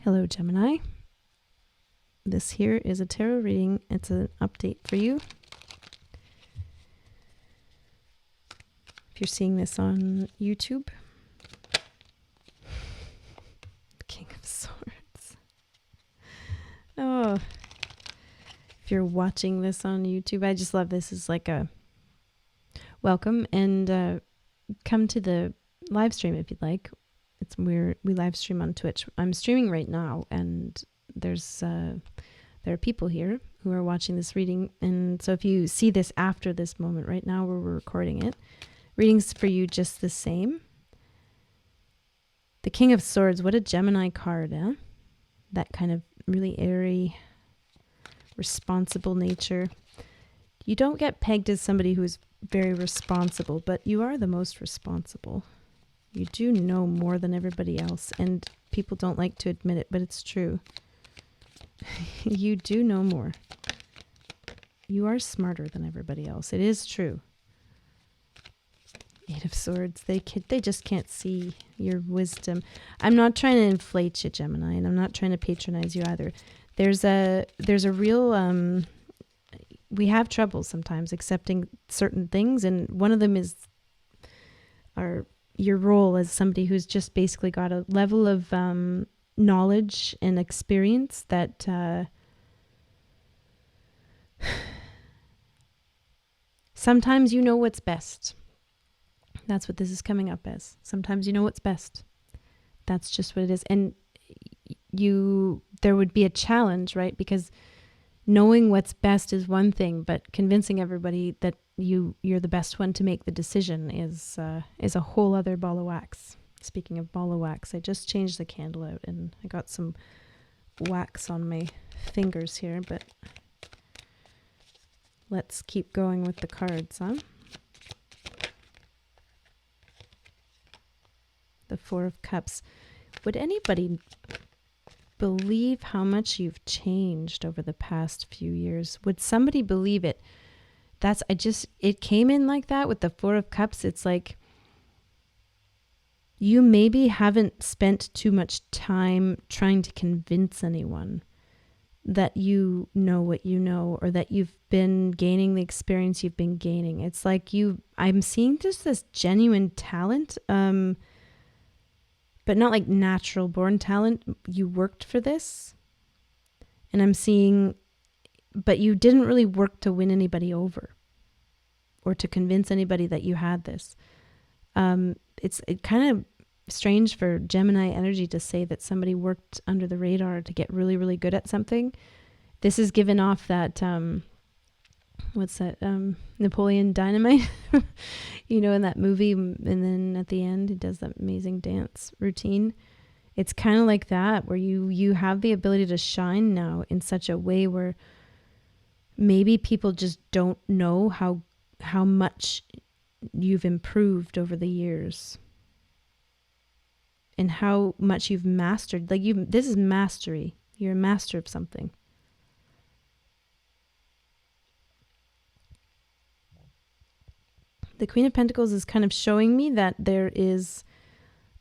Hello, Gemini. This here is a tarot reading. It's an update for you. If you're seeing this on YouTube. King of Swords. Oh, if you're watching this on YouTube, I just love this. It's like a welcome and come to the live stream if you'd like. We live stream on Twitch. I'm streaming right now, and there are people here who are watching this reading. And so if you see this after this moment right now where we're recording it, readings for you just the same. The King of Swords, what a Gemini card, eh? That kind of really airy, responsible nature. You don't get pegged as somebody who's very responsible, but you are the most responsible. You do know more than everybody else, and people don't like to admit it, but it's true. You do know more. You are smarter than everybody else. It is true. Eight of Swords. They just can't see your wisdom. I'm not trying to inflate you, Gemini, and I'm not trying to patronize you either. There's a real we have trouble sometimes accepting certain things, and one of them is your role as somebody who's just basically got a level of knowledge and experience that sometimes you know what's best. That's what this is coming up as. Sometimes you know what's best. That's just what it is. And there would be a challenge, right? Because knowing what's best is one thing, but convincing everybody that you're the best one to make the decision is a whole other ball of wax. Speaking of ball of wax, I just changed the candle out and I got some wax on my fingers here, but let's keep going with the cards, huh? The Four of Cups. Would anybody believe how much you've changed over the past few years? Would somebody believe it? It came in like that with the Four of Cups. It's like you maybe haven't spent too much time trying to convince anyone that you know what you know, or that you've been gaining the experience you've been gaining. It's like I'm seeing just this genuine talent, but not like natural born talent. You worked for this. And I'm seeing, but you didn't really work to win anybody over or to convince anybody that you had this. It's kind of strange for Gemini energy to say that somebody worked under the radar to get really, really good at something. This is given off that, what's that, Napoleon Dynamite, in that movie, and then at the end he does that amazing dance routine. It's kind of like that, where you have the ability to shine now in such a way where maybe people just don't know how much you've improved over the years and how much you've mastered. This is mastery. You're a master of something. The Queen of Pentacles is kind of showing me that there is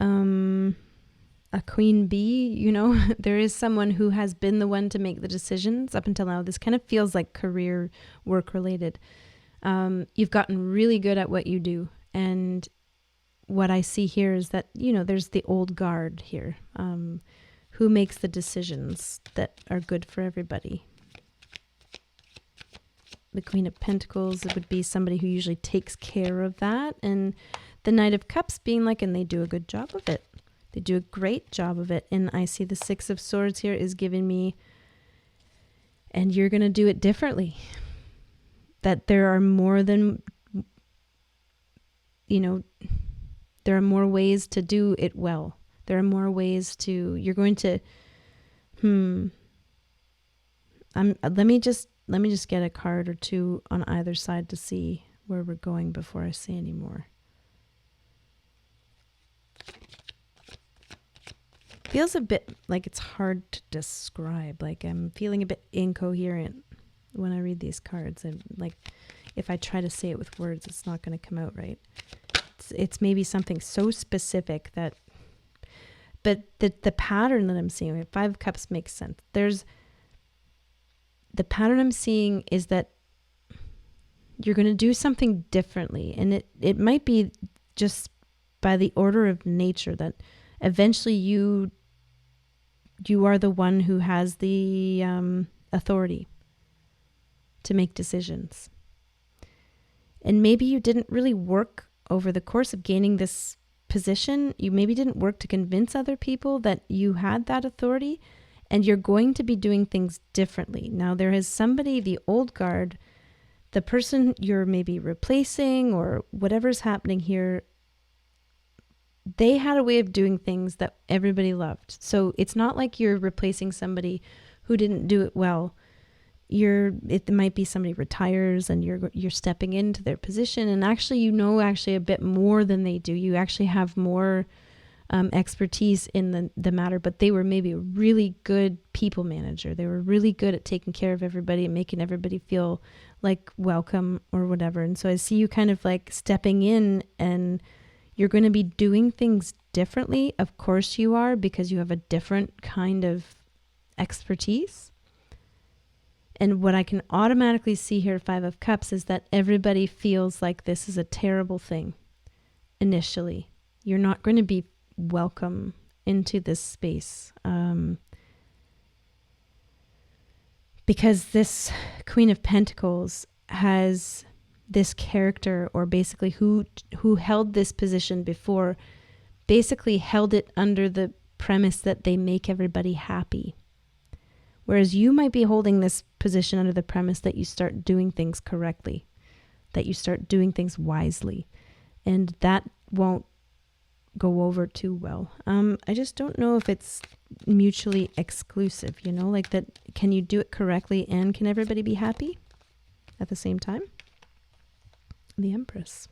a queen bee, there is someone who has been the one to make the decisions up until now. This kind of feels like career work related. You've gotten really good at what you do. And what I see here is that, there's the old guard here, who makes the decisions that are good for everybody. The Queen of Pentacles, it would be somebody who usually takes care of that. And the Knight of Cups being like, and they do a good job of it. They do a great job of it. And I see the Six of Swords here is giving me, and you're going to do it differently. That there are more than, there are more ways to do it well. There are more ways you're going to, let me just get a card or two on either side to see where we're going before I say any more. Feels a bit like it's hard to describe. Like I'm feeling a bit incoherent when I read these cards. And like if I try to say it with words, it's not going to come out right. It's maybe something so specific that But the pattern that I'm seeing, Five of Cups makes sense. The pattern I'm seeing is that you're going to do something differently. And it might be just by the order of nature that eventually you are the one who has the authority to make decisions. And maybe you didn't really work over the course of gaining this position. You maybe didn't work to convince other people that you had that authority, and you're going to be doing things differently. Now, there is somebody, the old guard, the person you're maybe replacing or whatever's happening here, they had a way of doing things that everybody loved. So it's not like you're replacing somebody who didn't do it well. It might be somebody retires and you're stepping into their position, and actually a bit more than they do. You actually have more expertise in the matter, but they were maybe a really good people manager. They were really good at taking care of everybody and making everybody feel like welcome or whatever. And so I see you kind of like stepping in, and you're going to be doing things differently. Of course you are, because you have a different kind of expertise. And what I can automatically see here, Five of Cups, is that everybody feels like this is a terrible thing initially. You're not going to be welcome into this space. Because this Queen of Pentacles has this character, or basically who held this position before, basically held it under the premise that they make everybody happy. Whereas you might be holding this position under the premise that you start doing things correctly, that you start doing things wisely. And that won't go over too well. I just don't know if it's mutually exclusive, like that. Can you do it correctly and can everybody be happy at the same time? The Empress.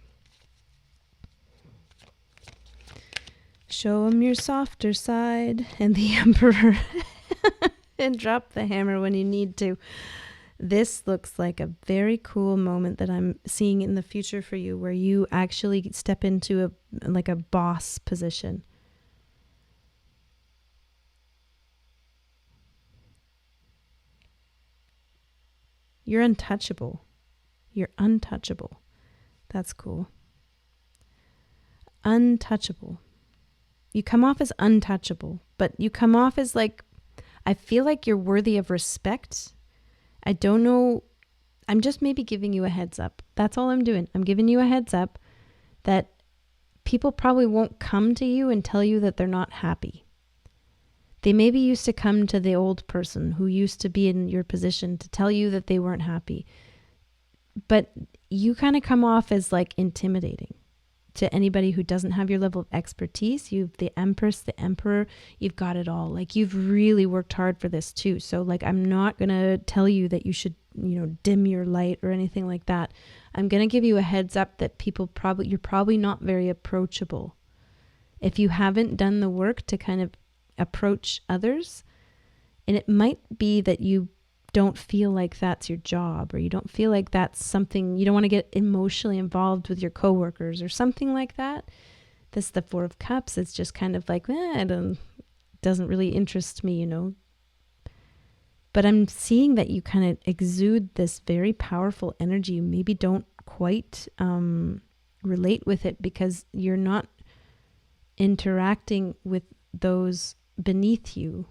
Show them your softer side. And the Emperor. And drop the hammer when you need to. This looks like a very cool moment that I'm seeing in the future for you, where you actually step into a boss position. You're untouchable. You're untouchable. That's cool. Untouchable. You come off as untouchable, but you come off as like, I feel like you're worthy of respect. I don't know. I'm just maybe giving you a heads up. That's all I'm doing. I'm giving you a heads up that people probably won't come to you and tell you that they're not happy. They maybe used to come to the old person who used to be in your position to tell you that they weren't happy. But you kind of come off as like intimidating to anybody who doesn't have your level of expertise. You've the Empress, the Emperor, you've got it all. Like, you've really worked hard for this too. So like, I'm not going to tell you that you should, dim your light or anything like that. I'm going to give you a heads up that you're probably not very approachable. If you haven't done the work to kind of approach others, and it might be that you don't feel like that's your job, or you don't feel like that's something, you don't want to get emotionally involved with your coworkers or something like that. This is the Four of Cups. It's just kind of like, doesn't really interest me, But I'm seeing that you kind of exude this very powerful energy. You maybe don't quite relate with it because you're not interacting with those beneath you,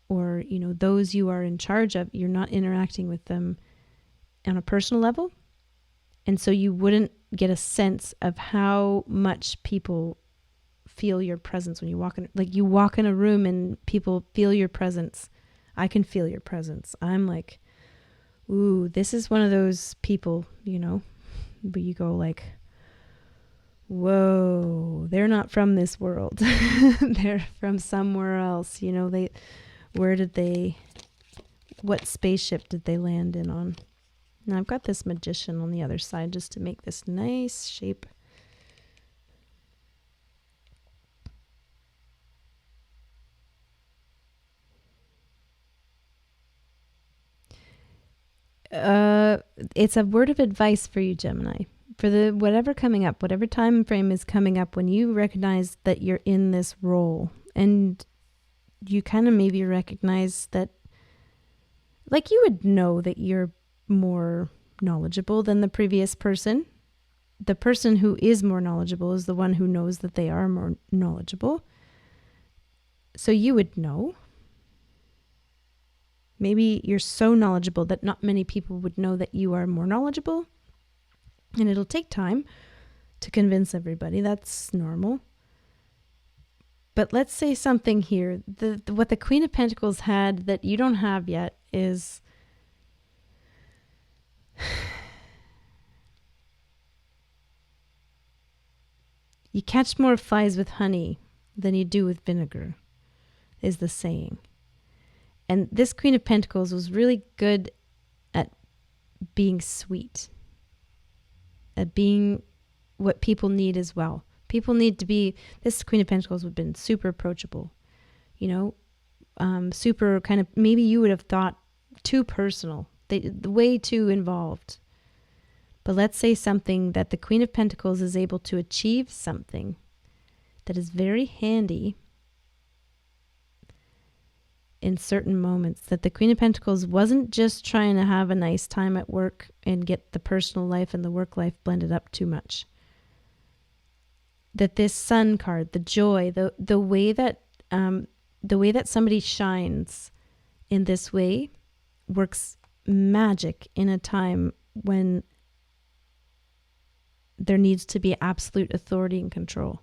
or, those you are in charge of. You're not interacting with them on a personal level. And so you wouldn't get a sense of how much people feel your presence when you walk in. Like, you walk in a room and people feel your presence. I can feel your presence. I'm like, ooh, this is one of those people, but you go like, whoa, they're not from this world. They're from somewhere else. What spaceship did they land in on? Now I've got this Magician on the other side just to make this nice shape. It's a word of advice for you, Gemini. For whatever coming up, whatever time frame is coming up, when you recognize that you're in this role And you kind of maybe recognize that, like, you would know that you're more knowledgeable than the previous person. The person who is more knowledgeable is the one who knows that they are more knowledgeable. So you would know. Maybe you're so knowledgeable that not many people would know that you are more knowledgeable. And it'll take time to convince everybody. That's normal. But let's say something here. What the Queen of Pentacles had that you don't have yet is you catch more flies with honey than you do with vinegar, is the saying. And this Queen of Pentacles was really good at being sweet, at being what people need as well. People need to be, this Queen of Pentacles would have been super approachable, super kind of, maybe you would have thought too personal, the way too involved. But let's say something that the Queen of Pentacles is able to achieve something that is very handy in certain moments, that the Queen of Pentacles wasn't just trying to have a nice time at work and get the personal life and the work life blended up too much. That this Sun card, the joy, the way that somebody shines in this way works magic in a time when there needs to be absolute authority and control.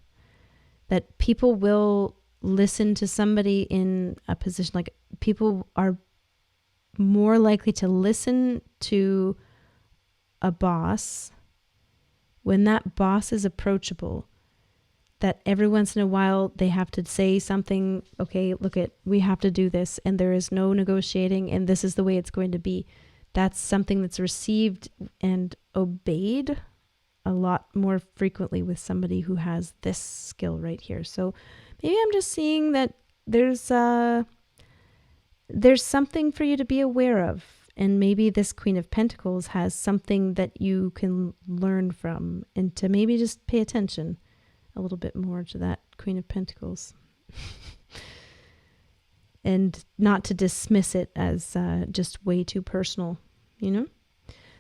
That people will listen to somebody in a position, like people are more likely to listen to a boss when that boss is approachable, that every once in a while they have to say something, okay, we have to do this, and there is no negotiating, and this is the way it's going to be. That's something that's received and obeyed a lot more frequently with somebody who has this skill right here. So maybe I'm just seeing that there's something for you to be aware of. And maybe this Queen of Pentacles has something that you can learn from, and to maybe just pay attention a little bit more to that Queen of Pentacles. And not to dismiss it as just way too personal,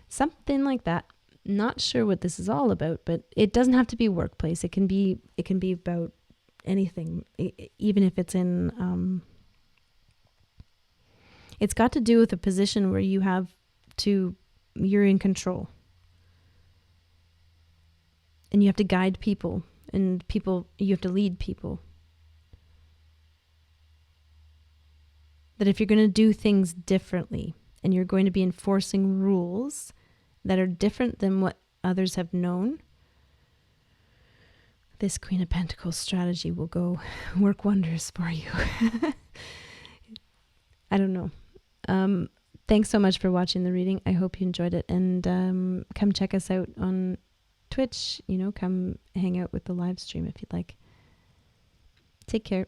Something like that. Not sure what this is all about, but it doesn't have to be workplace. It can be about anything, even if it's in, it's got to do with a position where you're in control. And you have to guide people, and you have to lead people. That if you're going to do things differently, and you're going to be enforcing rules that are different than what others have known, this Queen of Pentacles strategy will go work wonders for you. I don't know. Thanks so much for watching the reading. I hope you enjoyed it. And come check us out on Twitch. Come hang out with the live stream if you'd like. Take care.